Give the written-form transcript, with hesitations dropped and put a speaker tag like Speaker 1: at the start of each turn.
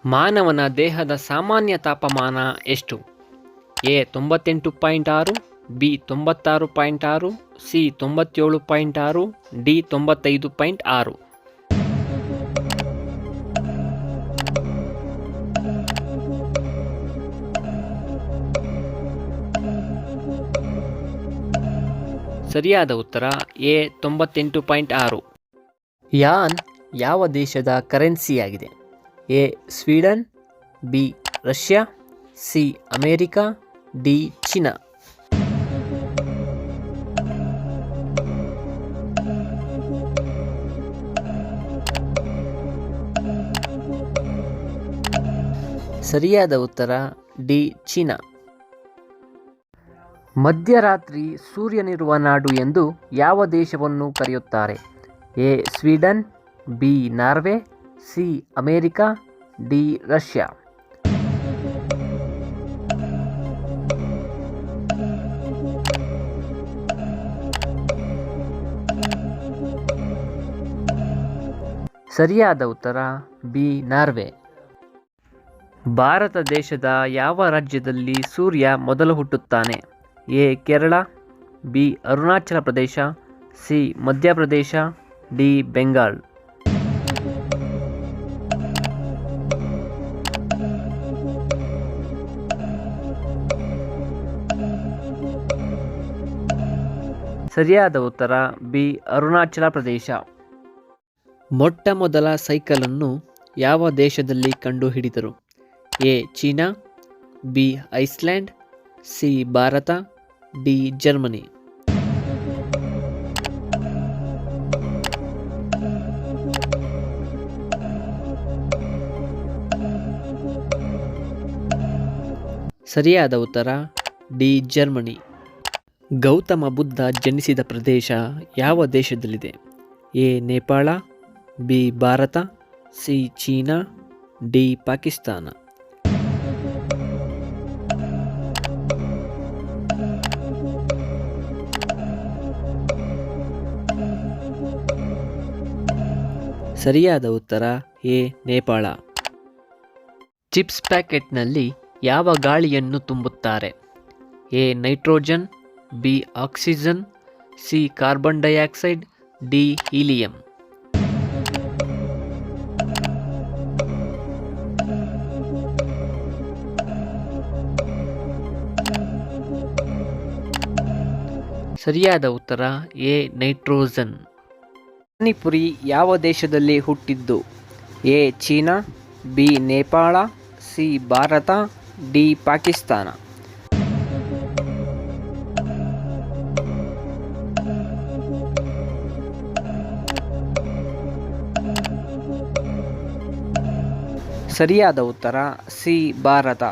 Speaker 1: ಮಾನವನ ದೇಹದ ಸಾಮಾನ್ಯ ತಾಪಮಾನ ಎಷ್ಟು? A 98.6, B 96.6, C 97.6, D 95.6. ಸರಿಯಾದ ಉತ್ತರ ಎ 98.6. ಯಾನ್ ಯಾವ ದೇಶದ ಕರೆನ್ಸಿಯಾಗಿದೆ? A Sweden, B Russia, C America, D China. ಸರಿಯಾದ ಉತ್ತರ ಡಿ ಚೀನಾ. ಮಧ್ಯರಾತ್ರಿ ಸೂರ್ಯನಿರುವ ನಾಡು ಎಂದು ಯಾವ ದೇಶವನ್ನು ಕರೆಯುತ್ತಾರೆ? A Sweden, B Norway, C America, D Russia. ಸರಿಯಾದ ಉತ್ತರ ಬಿ ನಾರ್ವೆ. ಭಾರತ ದೇಶದ ಯಾವ ರಾಜ್ಯದಲ್ಲಿ ಸೂರ್ಯ ಮೊದಲು ಹುಟ್ಟುತ್ತಾನೆ? A Kerala, B Arunachal Pradesh, C Madhya Pradesh, D Bengal. ಸರಿಯಾದ ಉತ್ತರ ಬಿ ಅರುಣಾಚಲ ಪ್ರದೇಶ. ಮೊಟ್ಟ ಮೊದಲ ಸೈಕಲನ್ನು ಯಾವ ದೇಶದಲ್ಲಿ ಕಂಡುಹಿಡಿದರು? A China, B Iceland, C Bharat, D Germany. ಸರಿಯಾದ ಉತ್ತರ ಡಿ ಜರ್ಮನಿ. ಗೌತಮ ಬುದ್ಧ ಜನಿಸಿದ ಪ್ರದೇಶ ಯಾವ ದೇಶದಲ್ಲಿದೆ? A Nepal, B Bharat, C China, D Pakistan. ಸರಿಯಾದ ಉತ್ತರ ಎ ನೇಪಾಳ. ಚಿಪ್ಸ್ ಪ್ಯಾಕೆಟ್ನಲ್ಲಿ ಯಾವ ಗಾಳಿಯನ್ನು ತುಂಬುತ್ತಾರೆ? A nitrogen, B oxygen, C carbon dioxide, D helium. ಸರಿಯಾದ ಉತ್ತರ ಎ ನೈಟ್ರೋಜನ್. ಪಾನಿಪುರಿ ಯಾವ ದೇಶದಲ್ಲಿ ಹುಟ್ಟಿದ್ದು? A China, B Nepal, C Bharat, D Pakistan. ಸರಿಯಾದ ಉತ್ತರ ಸಿ ಭಾರತ.